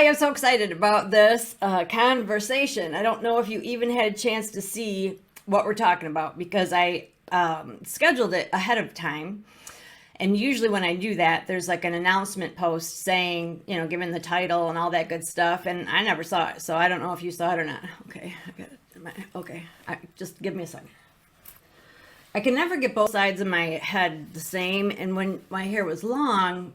I am so excited about this conversation. I don't know if you even had a chance to see what we're talking about because I scheduled it ahead of time. And usually when I do that, there's like an announcement post saying, given the title and all that good stuff. And I never saw it. So I don't know if you saw it or not. Okay. I got it. Okay. Just give me a second. I can never get both sides of my head the same. And when my hair was long,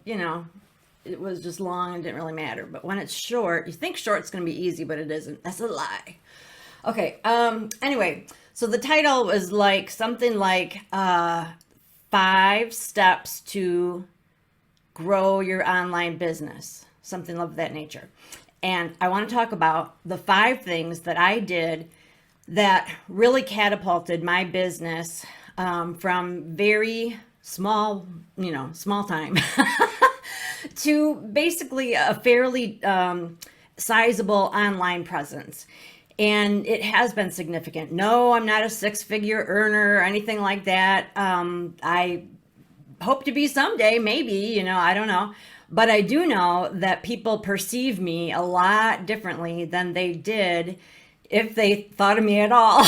it was just long and didn't really matter. But when it's short, you think short's going to be easy, but it isn't. That's a lie. Okay. Anyway, so the title was like something like 5 steps to grow your online business, something of that nature. And I want to talk about the 5 things that I did that really catapulted my business from very small, small time to basically a fairly sizable online presence. And it has been significant. No, I'm not a 6-figure earner or anything like that. I hope to be someday, maybe, I don't know. But I do know that people perceive me a lot differently than they did if they thought of me at all.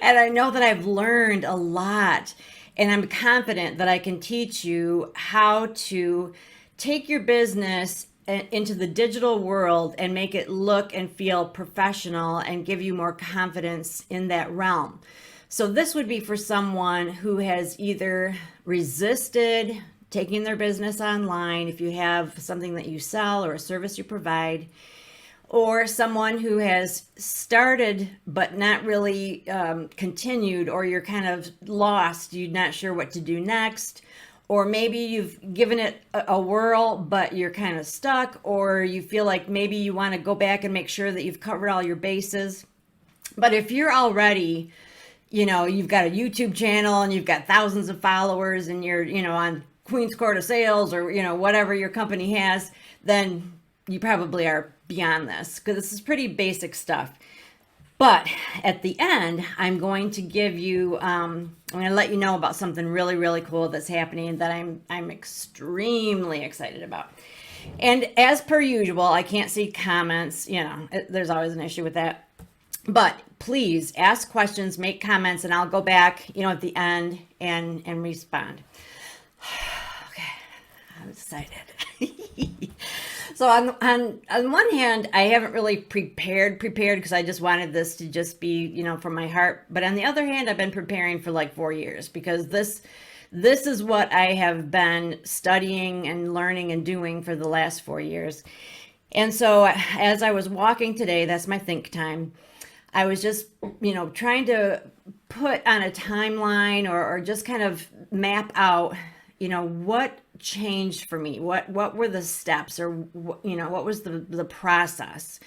And I know that I've learned a lot, and I'm confident that I can teach you how to take your business into the digital world and make it look and feel professional and give you more confidence in that realm. So this would be for someone who has either resisted taking their business online, if you have something that you sell or a service you provide, or someone who has started but not really continued, or you're kind of lost, you're not sure what to do next, or maybe you've given it a whirl but you're kind of stuck, or you feel like maybe you want to go back and make sure that you've covered all your bases. But if you're already, you've got a YouTube channel and you've got thousands of followers and you're, on Queen's Court of Sales or, whatever your company has, then you probably are beyond this, because this is pretty basic stuff. But at the end, I'm going to give you, I'm going to let you know about something really, really cool that's happening that I'm extremely excited about. And as per usual, I can't see comments, there's always an issue with that. But please ask questions, make comments, and I'll go back, at the end and respond. Okay, I'm excited. So on one hand, I haven't really prepared because I just wanted this to just be, from my heart. But on the other hand, I've been preparing for like 4 years, because this is what I have been studying and learning and doing for the last 4 years. And so as I was walking today, that's my think time, I was just, trying to put on a timeline or just kind of map out, what changed for me, what were the steps, or what was the process.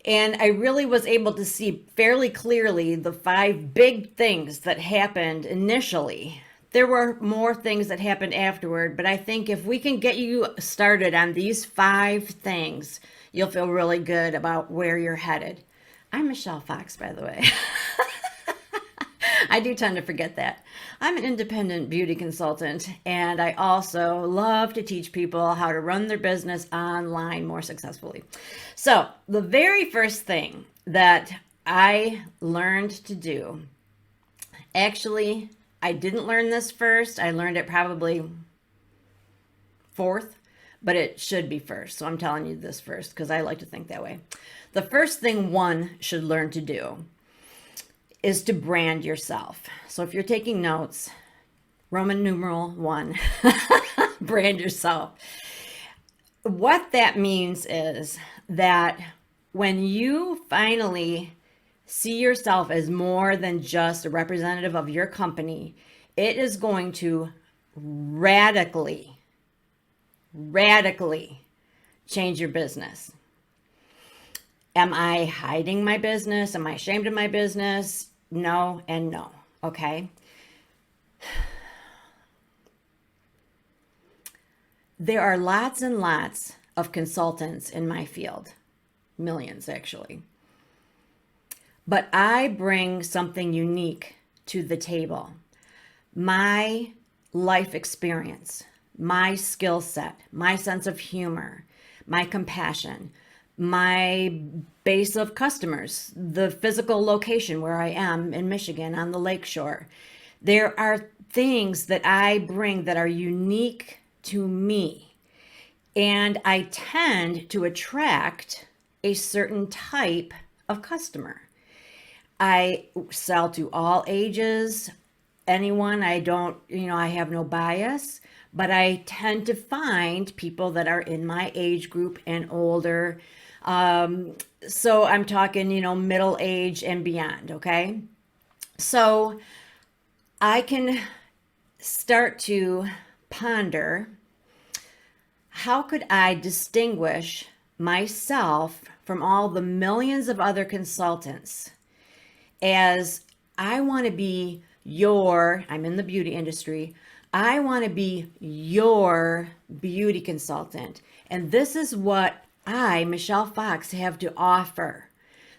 And I really was able to see fairly clearly the 5 big things that happened initially. There were more things that happened afterward, but I think if we can get you started on these 5 things, you'll feel really good about where you're headed. I'm Michelle Fox, by the way. I do tend to forget that. I'm an independent beauty consultant, and I also love to teach people how to run their business online more successfully. So the very first thing that I learned to do, actually, I didn't learn this first. I learned it probably 4th, but it should be first. So I'm telling you this first because I like to think that way. The first thing one should learn to do is to brand yourself. So if you're taking notes, Roman numeral 1, brand yourself. What that means is that when you finally see yourself as more than just a representative of your company, it is going to radically change your business. Am I hiding my business? Am I ashamed of my business? No and no. Okay. There are lots and lots of consultants in my field, millions actually. But I bring something unique to the table. My life experience, my skill set, my sense of humor, my compassion, my base of customers, the physical location where I am in Michigan on the lakeshore. There are things that I bring that are unique to me. And I tend to attract a certain type of customer. I sell to all ages, anyone. I don't, I have no bias, but I tend to find people that are in my age group and older. So I'm talking, middle age and beyond, okay? So I can start to ponder, how could I distinguish myself from all the millions of other consultants, as I want to be I'm in the beauty industry, I want to be your beauty consultant. And this is what I, Michelle Fox, have to offer.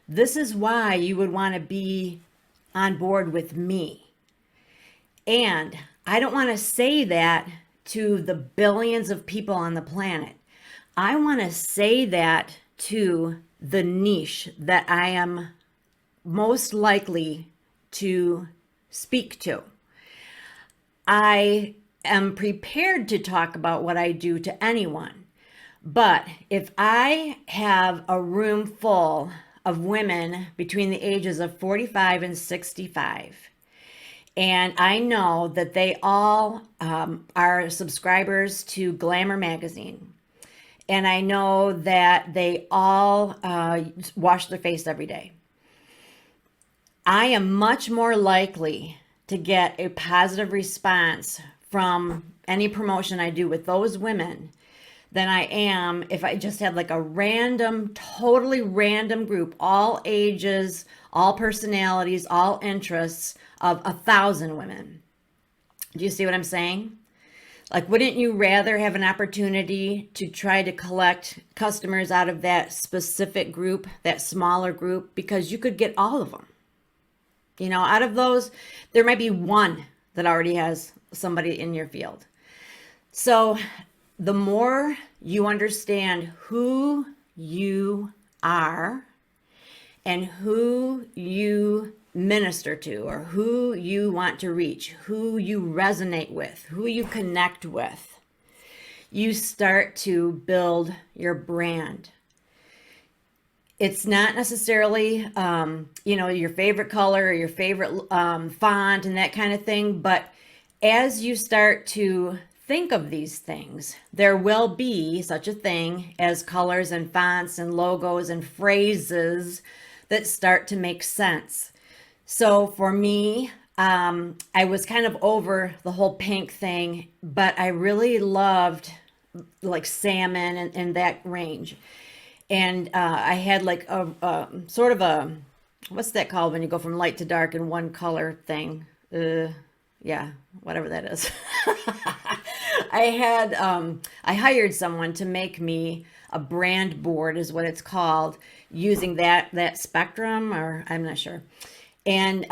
This is why you would want to be on board with me. And I don't want to say that to the billions of people on the planet. I want to say that to the niche that I am most likely to speak to. I am prepared to talk about what I do to anyone. But if I have a room full of women between the ages of 45 and 65, and I know that they all are subscribers to Glamour magazine, and I know that they all wash their face every day, I am much more likely to get a positive response from any promotion I do with those women than I am if I just have like a random, totally random group, all ages, all personalities, all interests, of 1,000 women. Do you see what I'm saying? Like, wouldn't you rather have an opportunity to try to collect customers out of that specific group, that smaller group, because you could get all of them? Out of those, there might be one that already has somebody in your field. So the more you understand who you are and who you minister to, or who you want to reach, who you resonate with, who you connect with, you start to build your brand. It's not necessarily, your favorite color or your favorite font and that kind of thing. But as you start to think of these things, there will be such a thing as colors and fonts and logos and phrases that start to make sense. So for me, I was kind of over the whole pink thing, but I really loved like salmon and that range. And I had like a sort of a, what's that called when you go from light to dark in one color thing? Yeah, whatever that is. I hired someone to make me a brand board, is what it's called, using that spectrum, or I'm not sure. And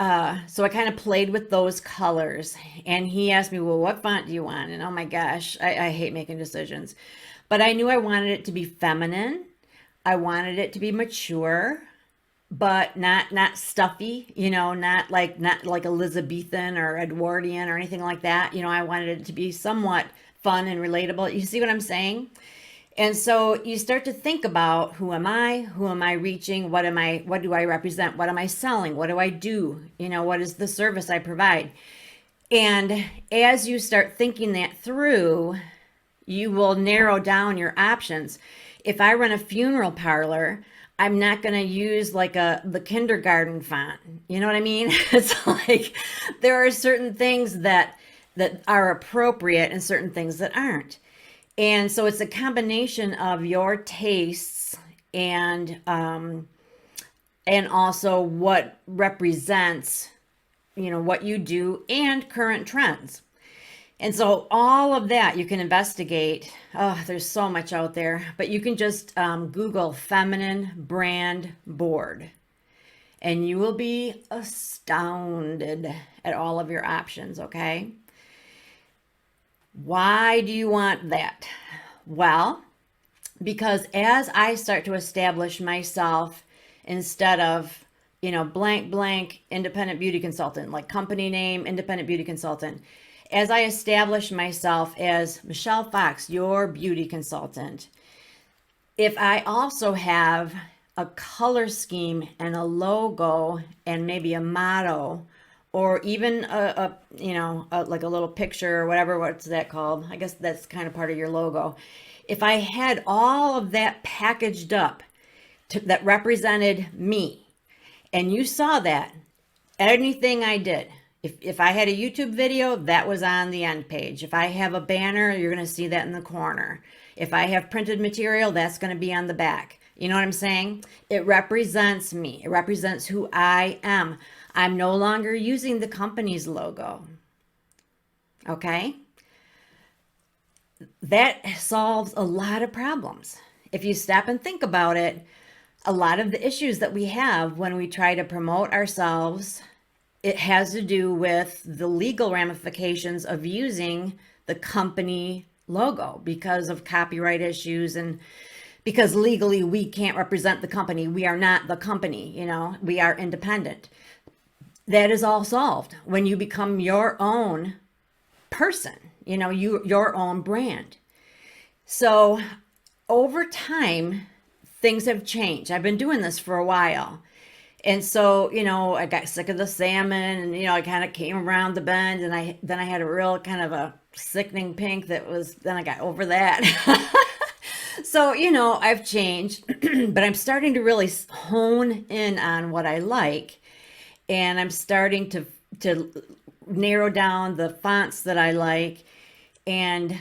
so I kind of played with those colors. And he asked me, well, what font do you want? And oh my gosh, I hate making decisions. But I knew I wanted it to be feminine. I wanted it to be mature, but not stuffy, not like Elizabethan or Edwardian or anything like that. I wanted it to be somewhat fun and relatable. You see what I'm saying? And so you start to think about, who am I? Who am I reaching? What do I represent? What am I selling? What do I do? What is the service I provide? And as you start thinking that through, you will narrow down your options. If I run a funeral parlor, I'm not going to use like the kindergarten font. You know what I mean? It's like there are certain things that are appropriate and certain things that aren't. And so it's a combination of your tastes and also what represents, what you do and current trends. And so all of that you can investigate. Oh, there's so much out there, but you can just Google feminine brand board, and you will be astounded at all of your options, okay? Why do you want that? Well, Because as I start to establish myself, instead of, blank, blank, independent beauty consultant, like company name, independent beauty consultant, as I establish myself as Michelle Fox, your beauty consultant, if I also have a color scheme and a logo and maybe a motto, or even like a little picture or whatever, what's that called? I guess that's kind of part of your logo. If I had all of that packaged up that represented me, and you saw that, anything I did, if I had a YouTube video, that was on the end page. If I have a banner, you're going to see that in the corner. If I have printed material, that's going to be on the back. You know what I'm saying? It represents me. It represents who I am. I'm no longer using the company's logo. Okay? That solves a lot of problems. If you stop and think about it, a lot of the issues that we have when we try to promote ourselves, it has to do with the legal ramifications of using the company logo because of copyright issues, and because legally we can't represent the company. We are not the company, we are independent. That is all solved when you become your own person, your own brand. So over time, things have changed. I've been doing this for a while. And so, I got sick of the salmon, and, I kind of came around the bend, and then I had a real kind of a sickening pink then I got over that. So, I've changed, but I'm starting to really hone in on what I like. And I'm starting to narrow down the fonts that I like and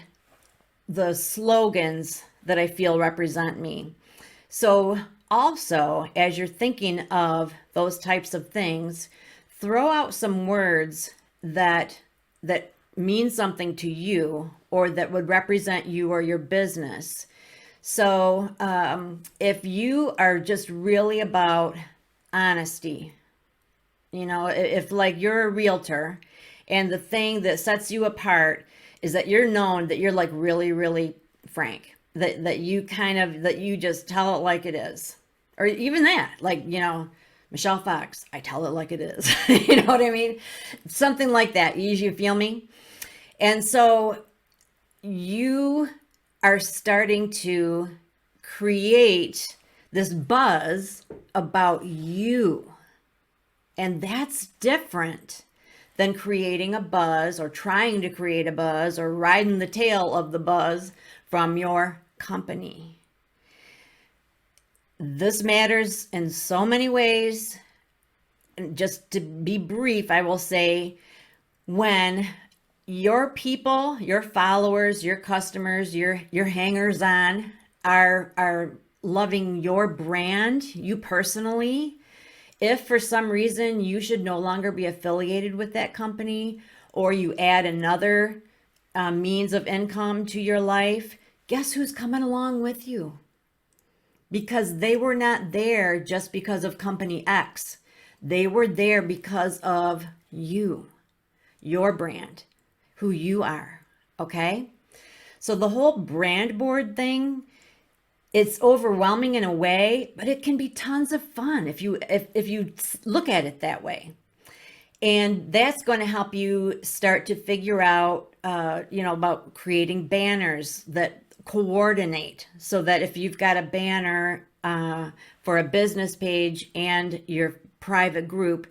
the slogans that I feel represent me. So also, as you're thinking of those types of things, throw out some words that mean something to you or that would represent you or your business. So if you are just really about honesty, if like you're a realtor and the thing that sets you apart is that you're known that you're like really, really frank, that you just tell it like it is. Or even that, like, Michelle Fox, I tell it like it is. You know what I mean? Something like that. You feel me? And so you are starting to create this buzz about you. And that's different than creating a buzz or trying to create a buzz or riding the tail of the buzz from your company. This matters in so many ways. And just to be brief, I will say, when your people, your followers, your customers, your hangers on are loving your brand, you personally, if for some reason you should no longer be affiliated with that company, or you add another means of income to your life, guess who's coming along with you? Because they were not there just because of company X. They were there because of you, your brand, who you are, okay? So the whole brand board thing, it's overwhelming in a way, but it can be tons of fun if you look at it that way. And that's going to help you start to figure out, about creating banners that coordinate, so that if you've got a banner for a business page and your private group,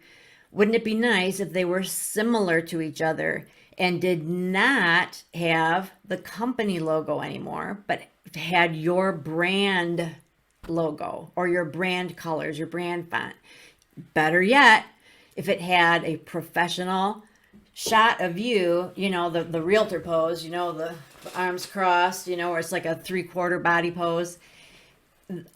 wouldn't it be nice if they were similar to each other and did not have the company logo anymore, but had your brand logo or your brand colors, your brand font? Better yet, if it had a professional shot of you, the realtor pose, the arms crossed, where it's like a 3/4 body pose.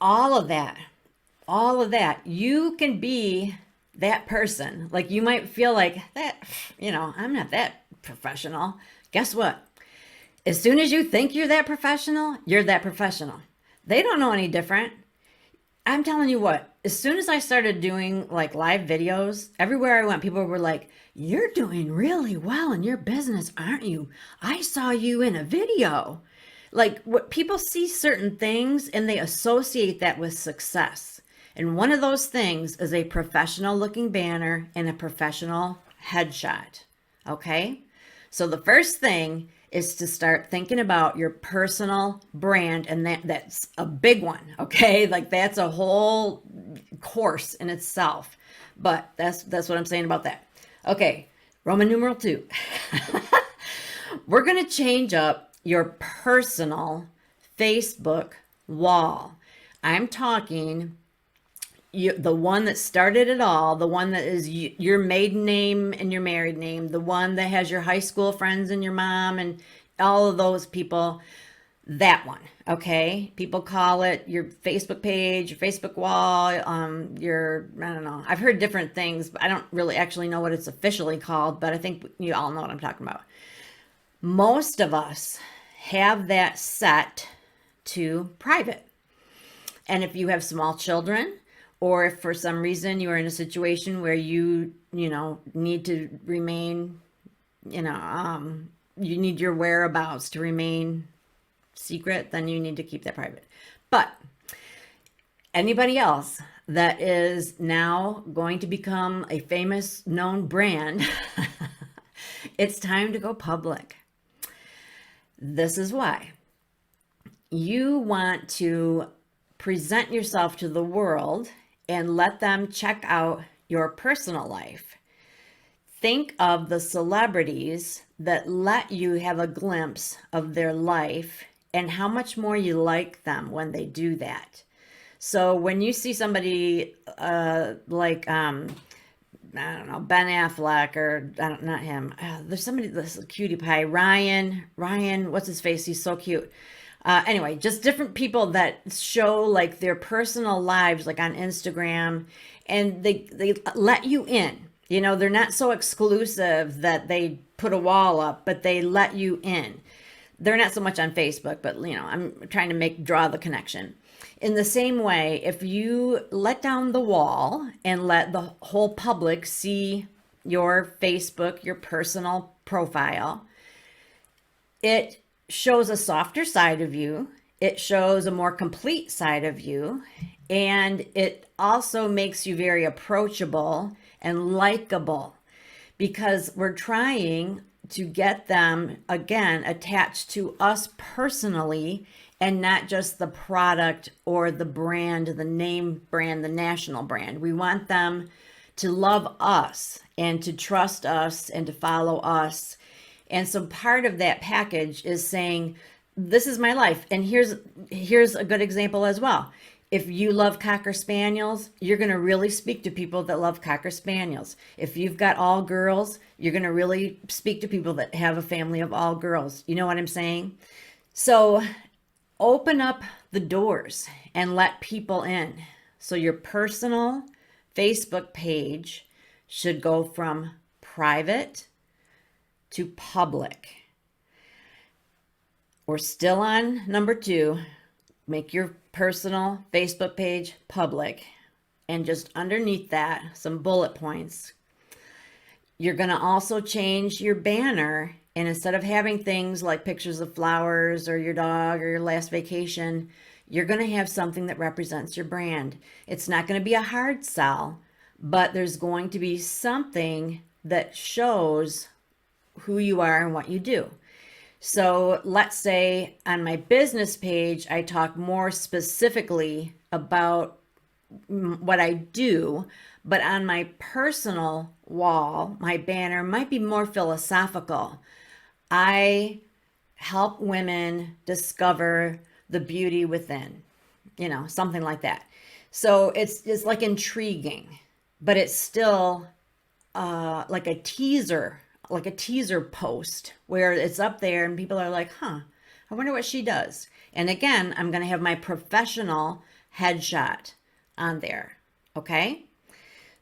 All of that, you can be that person. Like, you might feel like that, I'm not that professional. Guess what? As soon as you think you're that professional, you're that professional. They don't know any different. I'm telling you what, as soon as I started doing like live videos, everywhere I went, people were like, "You're doing really well in your business, aren't you? I saw you in a video." Like what people see certain things and they associate that with success. And one of those things is a professional looking banner and a professional headshot. Okay? So the first thing is to start thinking about your personal brand, and that's a big one, okay? Like that's a whole course in itself. But that's what I'm saying about that. Okay, Roman numeral 2. We're going to change up your personal Facebook wall. I'm talking the one that started it all, the one that is your maiden name and your married name, the one that has your high school friends and your mom and all of those people, that one. Okay, people call it your Facebook page, your Facebook wall, your, I don't know, I've heard different things, but I don't really actually know what it's officially called, but I think you all know what I'm talking about. Most of us have that set to private. And if you have small children, or if for some reason you are in a situation where you need to remain, you need your whereabouts to remain secret, then you need to keep that private. But anybody else that is now going to become a famous known brand, it's time to go public. This is why. You want to present yourself to the world and let them check out your personal life. Think of the celebrities that let you have a glimpse of their life and how much more you like them when they do that. So when you see somebody like, I don't know, Ben Affleck, or not him. There's somebody, this cutie pie, Ryan, what's his face? He's so cute. Anyway, just different people that show like their personal lives, like on Instagram, and they let you in. They're not so exclusive that they put a wall up, but they let you in. They're not so much on Facebook, but I'm trying to draw the connection. In the same way, if you let down the wall and let the whole public see your Facebook, your personal profile, it shows a softer side of you. It shows a more complete side of you. And it also makes you very approachable and likable, because we're trying to get them, again, attached to us personally, and not just the product or the brand, the name brand, the national brand. We want them to love us and to trust us and to follow us. And so part of that package is saying, this is my life. And here's a good example as well. If you love Cocker Spaniels, you're going to really speak to people that love Cocker Spaniels. If you've got all girls, you're going to really speak to people that have a family of all girls. You know what I'm saying? So open up the doors and let people in. So your personal Facebook page should go from private to public. We're still on number 2. Make your personal Facebook page public, and just underneath that, some bullet points. You're going to also change your banner, and instead of having things like pictures of flowers or your dog or your last vacation, you're going to have something that represents your brand. It's not going to be a hard sell, but there's going to be something that shows who you are and what you do. So let's say on my business page, I talk more specifically about what I do, but on my personal wall, my banner might be more philosophical. I help women discover the beauty within, something like that. So it's like intriguing, but it's still like a teaser post where it's up there and people are like, I wonder what she does. And again, I'm going to have my professional headshot on there. Okay.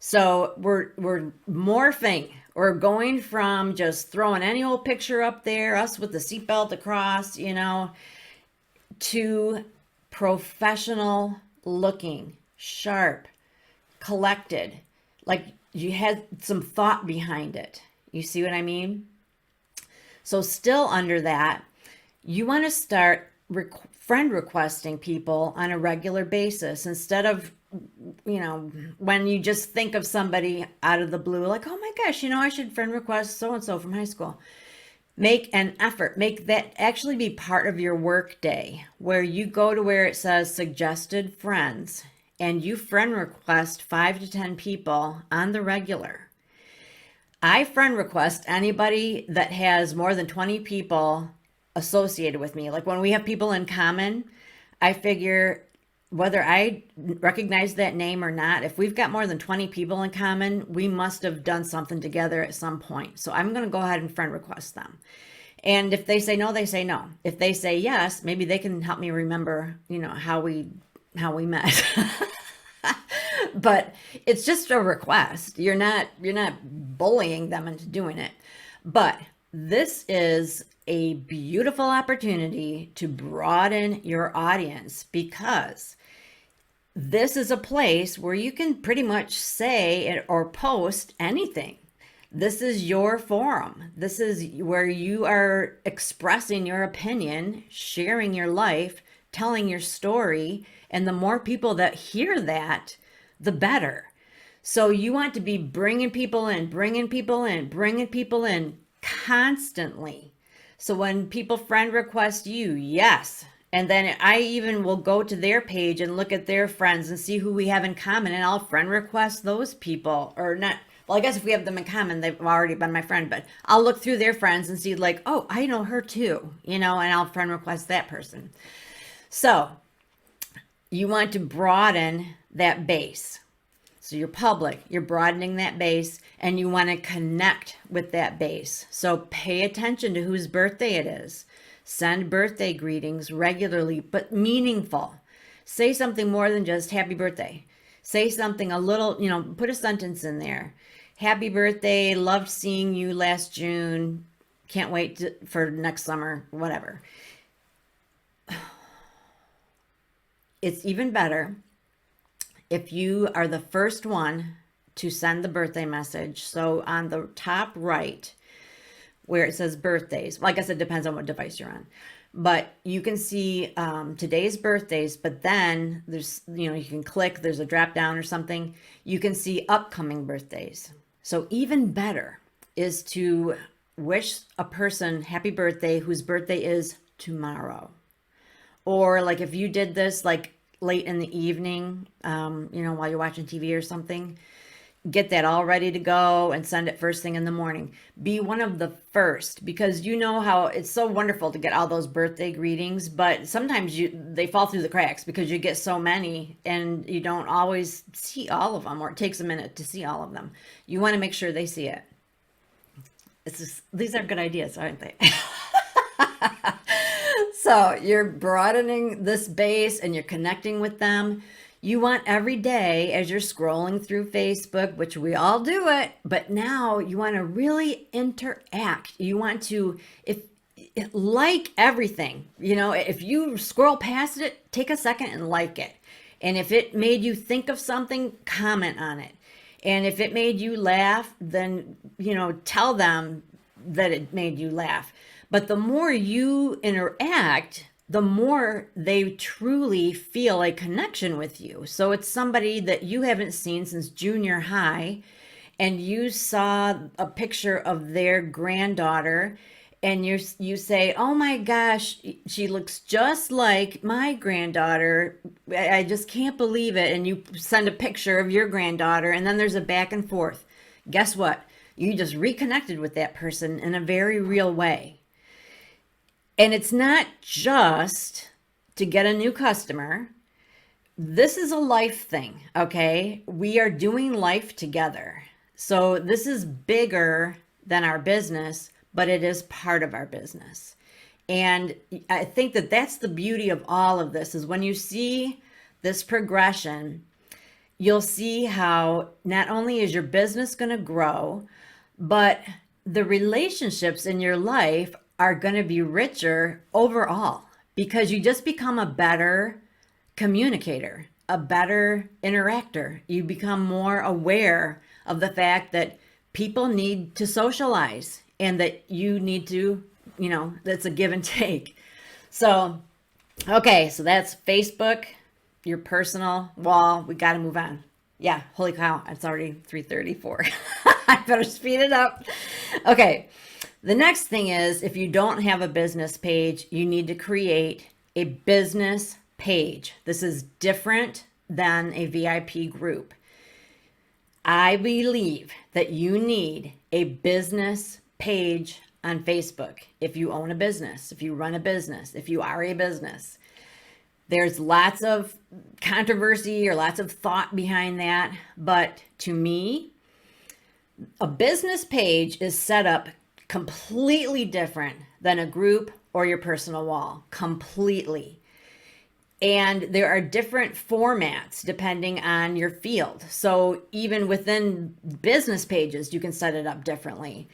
So we're morphing. We're going from just throwing any old picture up there, us with the seatbelt across, to professional looking, sharp, collected, like you had some thought behind it. You see what I mean? So still under that, you want to start friend requesting people on a regular basis instead of, when you just think of somebody out of the blue, like, oh my gosh, I should friend request so and so from high school. Make an effort, make that actually be part of your work day, where you go to where it says suggested friends and you friend request 5 to 10 people on the regular. I friend request anybody that has more than 20 people associated with me. Like when we have people in common, I figure whether I recognize that name or not, if we've got more than 20 people in common, we must have done something together at some point. So I'm going to go ahead and friend request them. And if they say no, they say no. If they say yes, maybe they can help me remember, how we met. But it's just a request. You're not bullying them into doing it. But this is a beautiful opportunity to broaden your audience, because this is a place where you can pretty much say or post anything. This is your forum. This is where you are expressing your opinion, sharing your life, telling your story. And the more people that hear that, the better. So you want to be bringing people in constantly. So when people friend request you, yes. And then I even will go to their page and look at their friends and see who we have in common, and I'll friend request those people. Or not, well, I guess if we have them in common, they've already been my friend, but I'll look through their friends and see like, oh, I know her too, and I'll friend request that person. So you want to broaden that base. So you're public, you're broadening that base, and you want to connect with that base. So pay attention to whose birthday it is. Send birthday greetings regularly, but meaningful. Say something more than just happy birthday. Say something a little, put a sentence in there. Happy birthday, loved seeing you last June. Can't wait for next summer, whatever. It's even better if you are the first one to send the birthday message. So on the top right, where it says birthdays, well, I guess it depends on what device you're on, but you can see today's birthdays, but then there's, you can click, there's a drop down or something. You can see upcoming birthdays. So even better is to wish a person happy birthday whose birthday is tomorrow. Or like if you did this like late in the evening, while you're watching TV or something, get that all ready to go and send it first thing in the morning. Be one of the first, because you know how it's so wonderful to get all those birthday greetings, but sometimes they fall through the cracks because you get so many and you don't always see all of them, or it takes a minute to see all of them. You want to make sure they see it. These are good ideas, aren't they? So you're broadening this base and you're connecting with them. You want every day as you're scrolling through Facebook, which we all do it, but now you want to really interact. You want to, like everything, if you scroll past it, take a second and like it. And if it made you think of something, comment on it. And if it made you laugh, then, tell them that it made you laugh. But the more you interact, the more they truly feel a connection with you. So it's somebody that you haven't seen since junior high, and you saw a picture of their granddaughter, and you say, oh my gosh, she looks just like my granddaughter. I just can't believe it. And you send a picture of your granddaughter, and then there's a back and forth. Guess what? You just reconnected with that person in a very real way. And it's not just to get a new customer. This is a life thing, okay? We are doing life together. So this is bigger than our business, but it is part of our business. And I think that that's the beauty of all of this, is when you see this progression, you'll see how not only is your business going to grow, but the relationships in your life are going to be richer overall, because you just become a better communicator, a better interactor. You become more aware of the fact that people need to socialize and that you need to, that's a give and take. So Okay, so that's Facebook, your personal wall. We got to move on. Yeah, holy cow, it's already 3:34. I better speed it up. Okay, the next thing is if you don't have a business page, you need to create a business page. This is different than a VIP group. I believe that you need a business page on Facebook if you own a business, if you run a business, if you are a business. There's lots of controversy or lots of thought behind that, but to me, a business page is set up completely different than a group or your personal wall, completely. And there are different formats depending on your field. So even within business pages, you can set it up differently.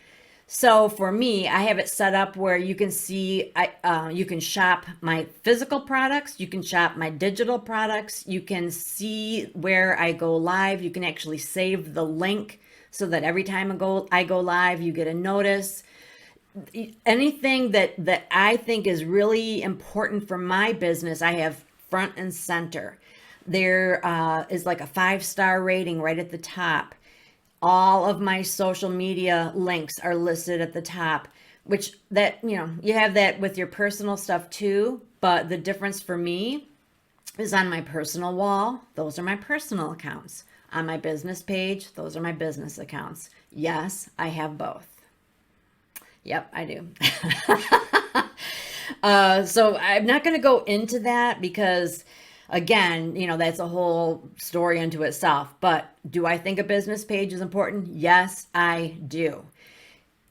So for me, I have it set up where you can see, you can shop my physical products, you can shop my digital products, you can see where I go live, you can actually save the link so that every time I go live, you get a notice. Anything that I think is really important for my business, I have front and center. There is like a 5-star rating right at the top. All of my social media links are listed at the top, which that, you have that with your personal stuff too. But the difference for me is on my personal wall, those are my personal accounts. On my business page, those are my business accounts. Yes, I have both. Yep, I do. So I'm not going to go into that because, again, that's a whole story unto itself. But do I think a business page is important? Yes, I do.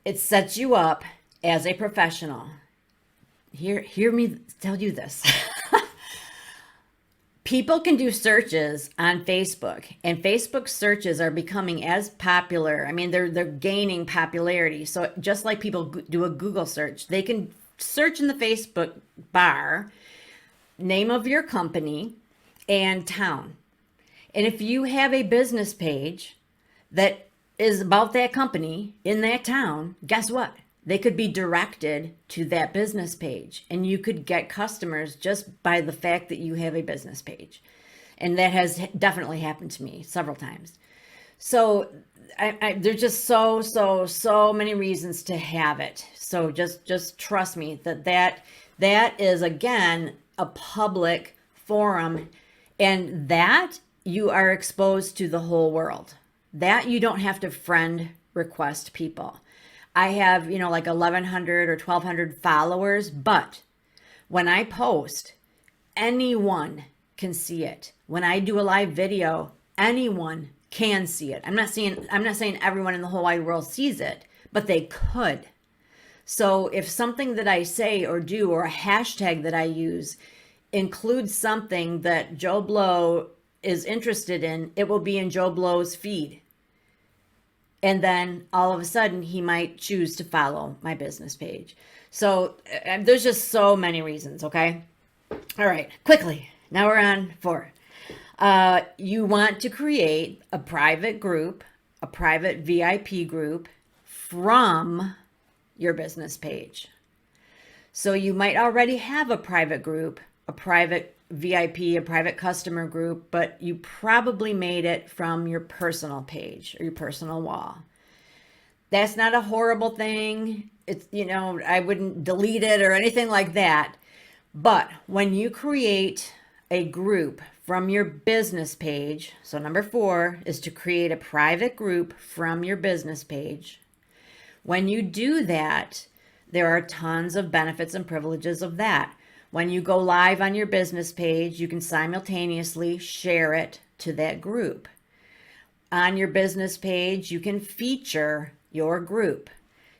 It sets you up as a professional. Hear me tell you this. People can do searches on Facebook, and Facebook searches are becoming as popular. I mean, they're gaining popularity. So just like people do a Google search, they can search in the Facebook bar, name of your company and town. And if you have a business page that is about that company in that town, guess what? They could be directed to that business page and you could get customers just by the fact that you have a business page. And that has definitely happened to me several times. So there's just so many reasons to have it. So just trust me that is, again, a public forum, and that you are exposed to the whole world. That you don't have to friend request people. I have, like 1,100 or 1,200 followers, but when I post, anyone can see it. When I do a live video, anyone can see it. I'm not saying everyone in the whole wide world sees it, but they could. So if something that I say or do or a hashtag that I use includes something that Joe Blow is interested in, it will be in Joe Blow's feed. And then all of a sudden he might choose to follow my business page. So there's just so many reasons, okay? All right, quickly. Now we're on 4. You want to create a private group, a private VIP group from your business page. So you might already have a private group, a private VIP, a private customer group, but you probably made it from your personal page or your personal wall. That's not a horrible thing. It's, I wouldn't delete it or anything like that. But when you create a group from your business page, so number 4 is to create a private group from your business page. When you do that, there are tons of benefits and privileges of that. When you go live on your business page, you can simultaneously share it to that group. On your business page, you can feature your group.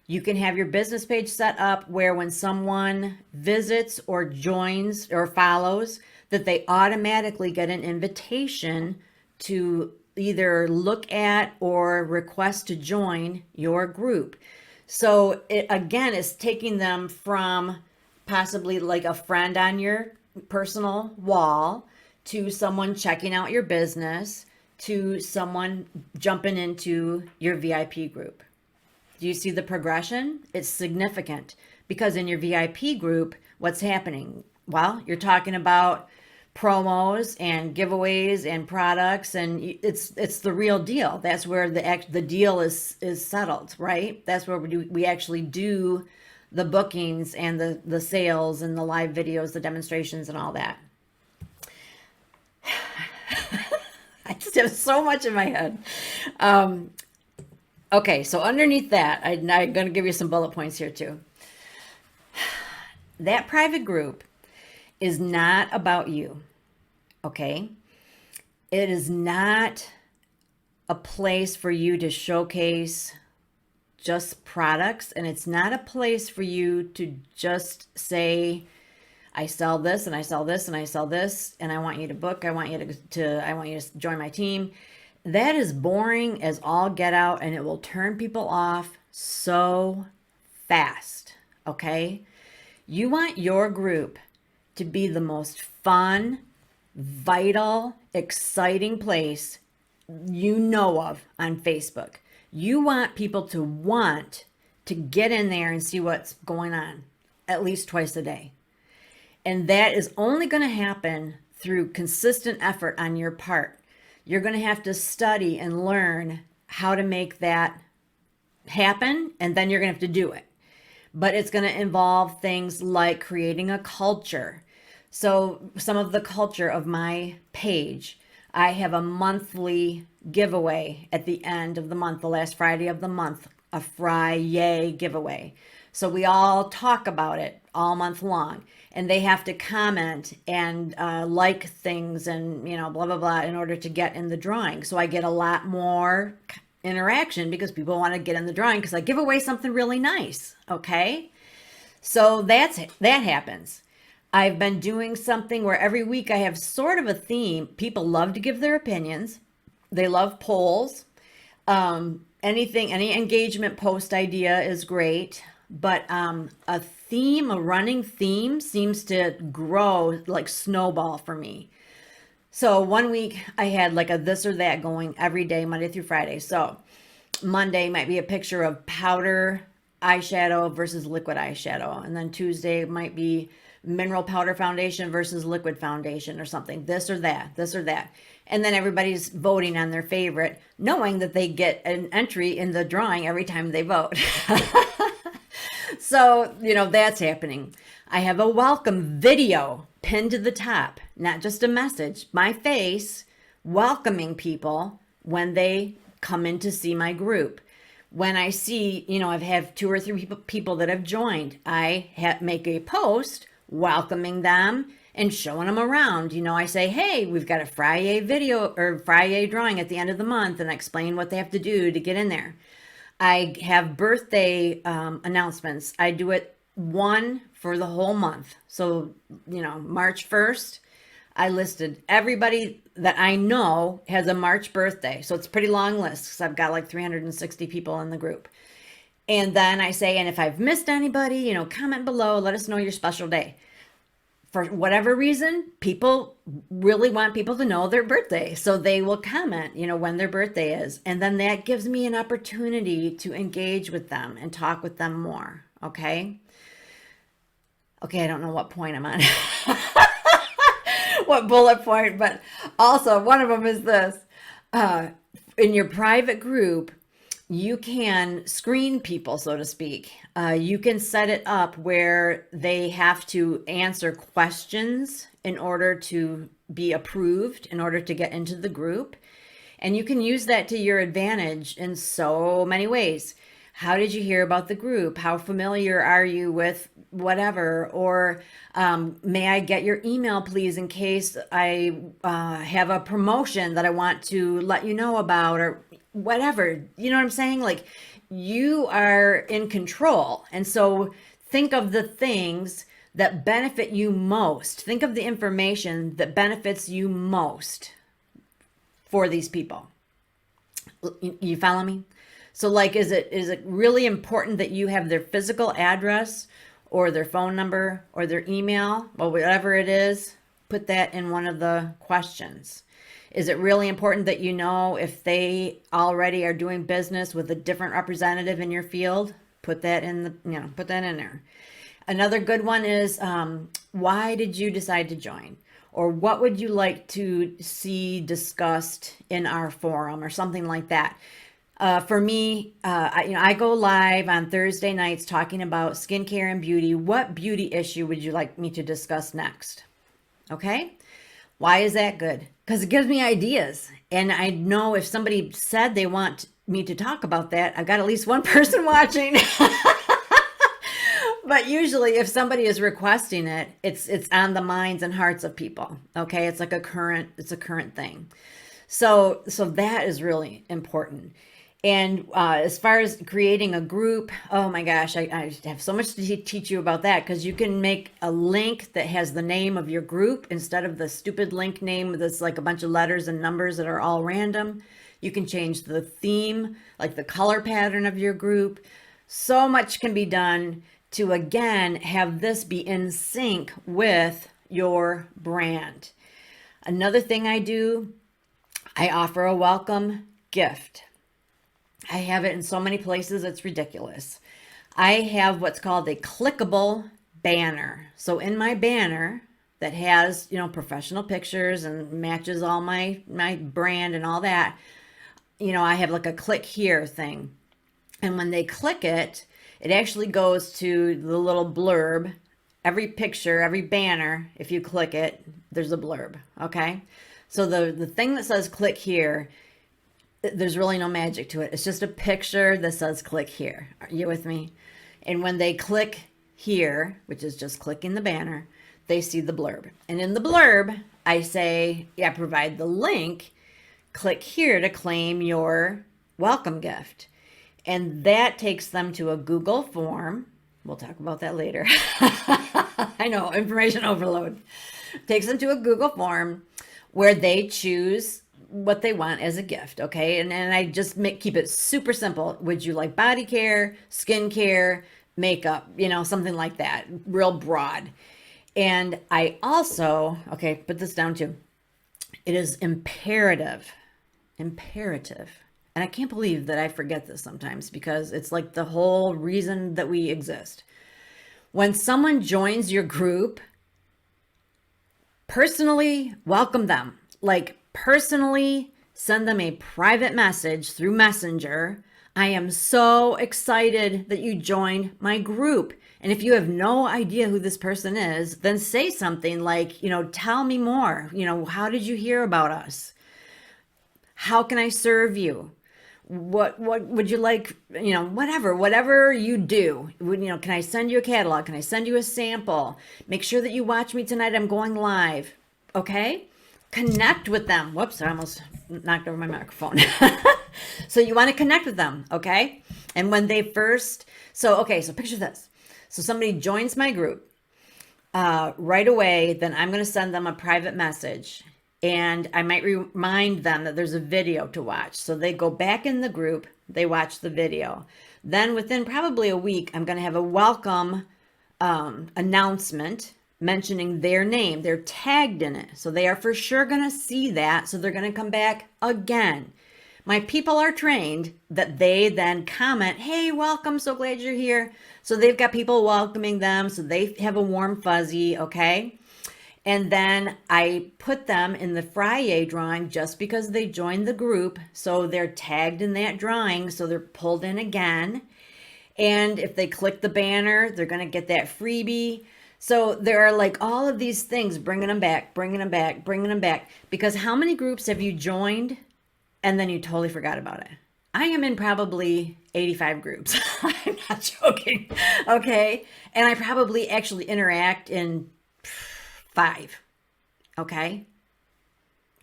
You can have your business page set up where when someone visits or joins or follows, that they automatically get an invitation to either look at or request to join your group. So it, again, is taking them from possibly like a friend on your personal wall to someone checking out your business to someone jumping into your VIP group. Do you see the progression? It's significant because in your VIP group, what's happening? Well, you're talking about promos and giveaways and products, and it's the real deal. That's where the deal is settled, right? That's where we actually do the bookings and the sales and the live videos, the demonstrations and all that. I just have so much in my head. Okay, so underneath that, I'm going to give you some bullet points here too. That private group is not about you, okay? It is not a place for you to showcase just products, and it's not a place for you to just say, I sell this and I sell this and I sell this, and I want you to book, I want you to join my team. That is boring as all get out, and it will turn people off so fast, okay? You want your group to be the most fun, vital, exciting place you know of on Facebook. You want people to want to get in there and see what's going on at least twice a day. And that is only going to happen through consistent effort on your part. You're going to have to study and learn how to make that happen, and then you're going to have to do it. But it's going to involve things like creating a culture. So some of the culture of my page, I have a monthly giveaway at the end of the month, the last Friday of the month, a Fry-yay giveaway. So we all talk about it all month long, and they have to comment and like things and, blah, blah, blah, in order to get in the drawing. So I get a lot more interaction because people want to get in the drawing because I give away something really nice. Okay. So that happens. I've been doing something where every week I have sort of a theme. People love to give their opinions. They love polls. Any engagement post idea is great, but a running theme seems to grow like snowball for me. So one week I had like a this or that going every day, Monday through Friday. So Monday might be a picture of powder eyeshadow versus liquid eyeshadow. And then Tuesday might be mineral powder foundation versus liquid foundation or something, this or that, this or that. And then everybody's voting on their favorite, knowing that they get an entry in the drawing every time they vote. So, that's happening. I have a welcome video pinned to the top, not just a message, my face welcoming people when they come in to see my group. When I see, I've had 2 or 3 people that have joined, I make a post welcoming them and showing them around. I say, hey, we've got a Fry-yay video or Fry-yay drawing at the end of the month, and I explain what they have to do to get in there. I have birthday announcements. I do it one for the whole month. So, March 1st, I listed everybody that I know has a March birthday. So it's a pretty long list because I've got like 360 people in the group. And then I say, and if I've missed anybody, comment below, let us know your special day. For whatever reason, people really want people to know their birthday. So they will comment, when their birthday is. And then that gives me an opportunity to engage with them and talk with them more. Okay. Okay. I don't know what point I'm on, what bullet point, but also one of them is this, in your private group, you can screen people, so to speak. You can set it up where they have to answer questions in order to be approved, in order to get into the group. And you can use that to your advantage in so many ways. How did you hear about the group? How familiar are you with whatever? Or may I get your email, please, in case I have a promotion that I want to let you know about, or whatever. You know what I'm saying? Like, you are in control. And so think of the things that benefit you most. Think of the information that benefits you most for these people. You follow me? So like, is it really important that you have their physical address or their phone number or their email, or whatever it is? Put that in one of the questions. Is it really important that you know if they already are doing business with a different representative in your field? Put that in put that in there. Another good one is why did you decide to join? Or what would you like to see discussed in our forum or something like that. For me, I go live on Thursday nights talking about skincare and beauty. What beauty issue would you like me to discuss next? Okay. Why is that good? Because it gives me ideas. And I know if somebody said they want me to talk about that, I've got at least one person watching. But usually if somebody is requesting it, it's on the minds and hearts of people. Okay? It's like a current thing. So that is really important. And as far as creating a group, oh my gosh, I have so much to teach you about that, because you can make a link that has the name of your group instead of the stupid link name that's like a bunch of letters and numbers that are all random. You can change the theme, like the color pattern of your group. So much can be done to, again, have this be in sync with your brand. Another thing I do, I offer a welcome gift. I have it in so many places, it's ridiculous. I have what's called a clickable banner. So in my banner that has, professional pictures and matches all my brand and all that, I have like a click here thing. And when they click it, it actually goes to the little blurb. Every picture, every banner, if you click it, there's a blurb, okay? So the thing that says click here, there's really no magic to it. It's just a picture that says click here. Are you with me? And when they click here, which is just clicking the banner, they see the blurb. And in the blurb, I say, provide the link. Click here to claim your welcome gift. And that takes them to a Google form. We'll talk about that later. I know, information overload. Takes them to a Google form where they choose what they want as a gift, okay? And I just keep it super simple. Would you like body care, skin care, makeup, something like that, real broad. And I also, put this down too. It is imperative. And I can't believe that I forget this sometimes, because it's like the whole reason that we exist. When someone joins your group, personally welcome them. Like, personally send them a private message through Messenger. I am so excited that you joined my group. And if you have no idea who this person is, then say something like, tell me more. How did you hear about us? How can I serve you? What would you like? Whatever you do. Can I send you a catalog? Can I send you a sample? Make sure that you watch me tonight. I'm going live. Okay? Connect with them. Whoops, I almost knocked over my microphone. So you want to connect with them, okay? And when they first, so picture this. So somebody joins my group right away, then I'm going to send them a private message. And I might remind them that there's a video to watch. So they go back in the group, they watch the video. Then within probably a week, I'm going to have a welcome announcement mentioning their name. They're tagged in it. So they are for sure going to see that. So they're going to come back again. My people are trained that they then comment, hey, welcome, so glad you're here. So they've got people welcoming them. So they have a warm fuzzy, okay? And then I put them in the Friday drawing just because they joined the group. So they're tagged in that drawing. So they're pulled in again. And if they click the banner, they're going to get that freebie. So there are like all of these things, bringing them back. Because how many groups have you joined and then you totally forgot about it? I am in probably 85 groups. I'm not joking. Okay. And I probably actually interact in 5. Okay.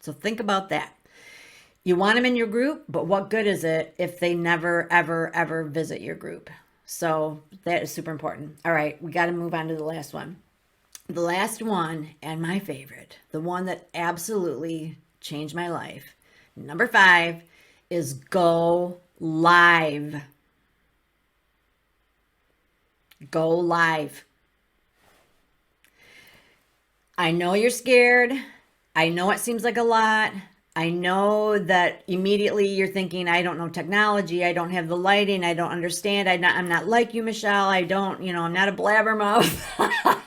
So think about that. You want them in your group, but what good is it if they never, ever, ever visit your group? So that is super important. All right, we got to move on to the last one. The last one, and my favorite, the one that absolutely changed my life. Number 5 is go live. Go live. I know you're scared. I know it seems like a lot, I know that immediately you're thinking, I don't know technology. I don't have the lighting. I don't understand. I'm not like you, Michelle. I don't, I'm not a blabbermouth.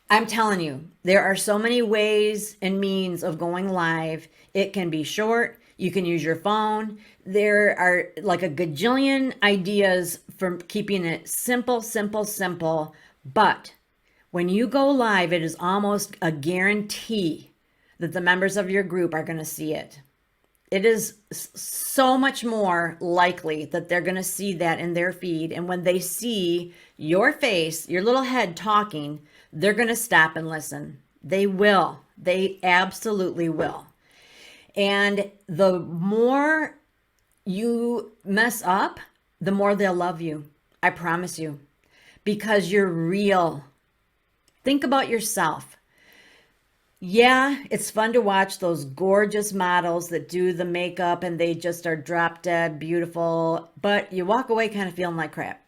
I'm telling you, there are so many ways and means of going live. It can be short. You can use your phone. There are like a gajillion ideas for keeping it simple, simple, simple. But when you go live, it is almost a guarantee that the members of your group are going to see it. It is so much more likely that they're going to see that in their feed. And when they see your face, your little head talking, they're going to stop and listen. They will. They absolutely will. And the more you mess up, the more they'll love you. I promise you. Because you're real. Think about yourself. Yeah, it's fun to watch those gorgeous models that do the makeup and they just are drop dead beautiful, but you walk away kind of feeling like crap.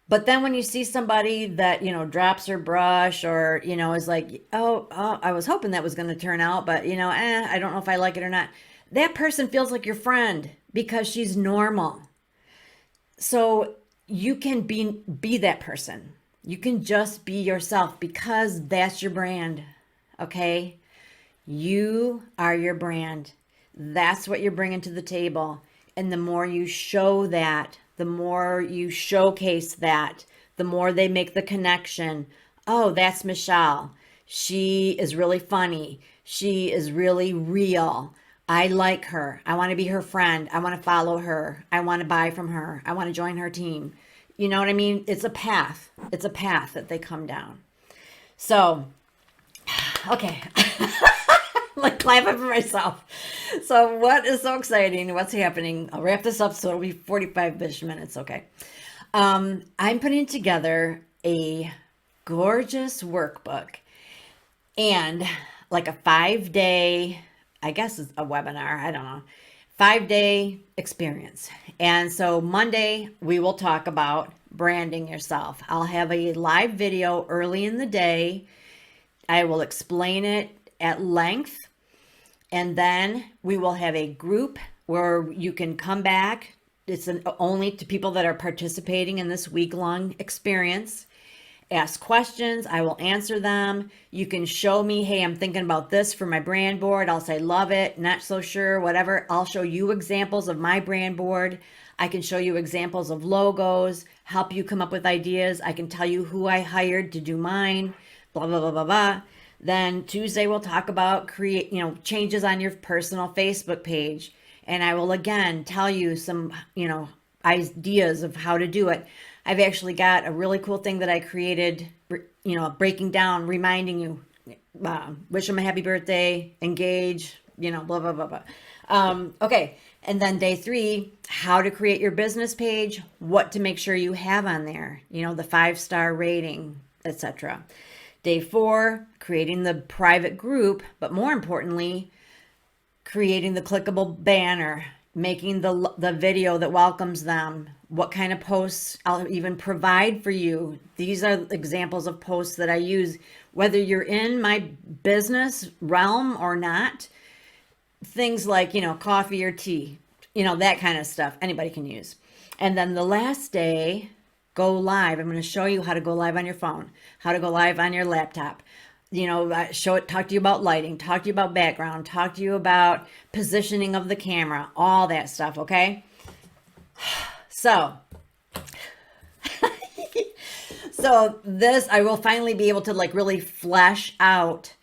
But then when you see somebody that, drops her brush or, is like, oh, I was hoping that was going to turn out, but, I don't know if I like it or not. That person feels like your friend because she's normal. So you can be that person. You can just be yourself because that's your brand. Okay? You are your brand. That's what you're bringing to the table. And the more you show that, the more you showcase that, the more they make the connection. Oh, that's Michelle. She is really funny. She is really real. I like her. I want to be her friend. I want to follow her. I want to buy from her. I want to join her team. You know what I mean? It's a path. It's a path that they come down. So, okay. Like clapping for myself. So what is so exciting? What's happening? I'll wrap this up so it'll be 45-ish minutes. Okay. I'm putting together a gorgeous workbook and like a 5-day, I guess it's a webinar. I don't know. 5-day experience. And so Monday we will talk about branding yourself. I'll have a live video early in the day. I will explain it at length. And then we will have a group where you can come back. It's only to people that are participating in this week-long experience. Ask questions. I will answer them. You can show me, hey, I'm thinking about this for my brand board. I'll say, love it, not so sure, whatever. I'll show you examples of my brand board. I can show you examples of logos, help you come up with ideas. I can tell you who I hired to do mine, blah, blah, blah, blah, blah. Then Tuesday we'll talk about changes on your personal Facebook page. And I will again tell you some, ideas of how to do it. I've actually got a really cool thing that I created, breaking down, reminding you, wish them a happy birthday, engage, blah, blah, blah, blah. Okay. And then day 3, how to create your business page, what to make sure you have on there, the 5-star rating, etc. Day 4, creating the private group, but more importantly, creating the clickable banner, making the video that welcomes them, what kind of posts I'll even provide for you. These are examples of posts that I use, whether you're in my business realm or not. Things like, coffee or tea, that kind of stuff anybody can use. And then the last day, go live. I'm going to show you how to go live on your phone, how to go live on your laptop. Talk to you about lighting, talk to you about background, talk to you about positioning of the camera, all that stuff. Okay. So this, I will finally be able to really flesh out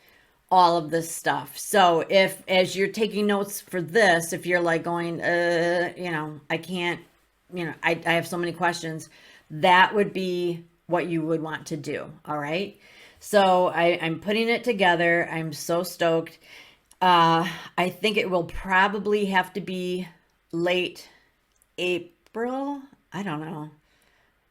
all of this stuff. So as you're taking notes for this, if you're going, I can't, I have so many questions, that would be what you would want to do. All right. So I'm putting it together. I'm so stoked. I think it will probably have to be late April. I don't know.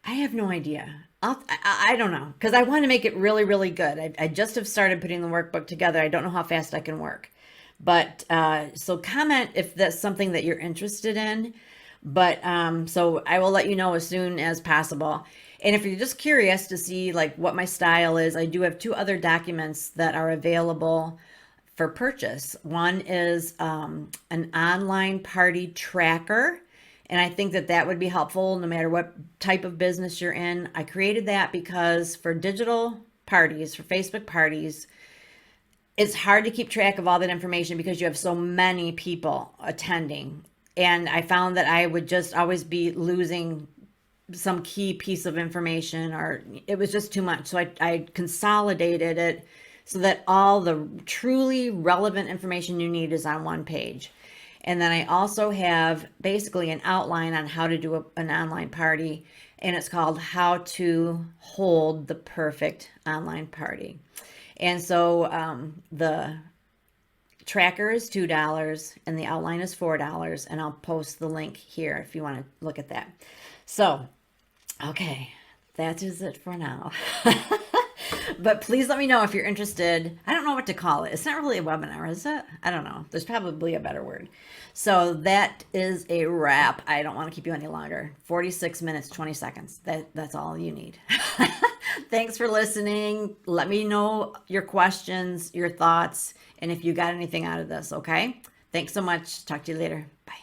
I have no idea. I don't know, because I want to make it really, really good. I just have started putting the workbook together. I don't know how fast I can work. But so comment if that's something that you're interested in. But so I will let you know as soon as possible. And if you're just curious to see what my style is, I do have 2 other documents that are available for purchase. One is an online party tracker. And I think that that would be helpful no matter what type of business you're in. I created that because for digital parties, for Facebook parties, it's hard to keep track of all that information because you have so many people attending. And I found that I would just always be losing some key piece of information, or it was just too much. So I consolidated it so that all the truly relevant information you need is on one page. And then I also have basically an outline on how to do an online party, and it's called How to Hold the Perfect Online Party. And so the tracker is $2 and the outline is $4, and I'll post the link here if you want to look at that. So, okay, that is it for now. But please let me know if you're interested. I don't know what to call it. It's not really a webinar, is it? I don't know. There's probably a better word. So that is a wrap. I don't want to keep you any longer. 46 minutes, 20 seconds. That's all you need. Thanks for listening. Let me know your questions, your thoughts, and if you got anything out of this, okay? Thanks so much. Talk to you later. Bye.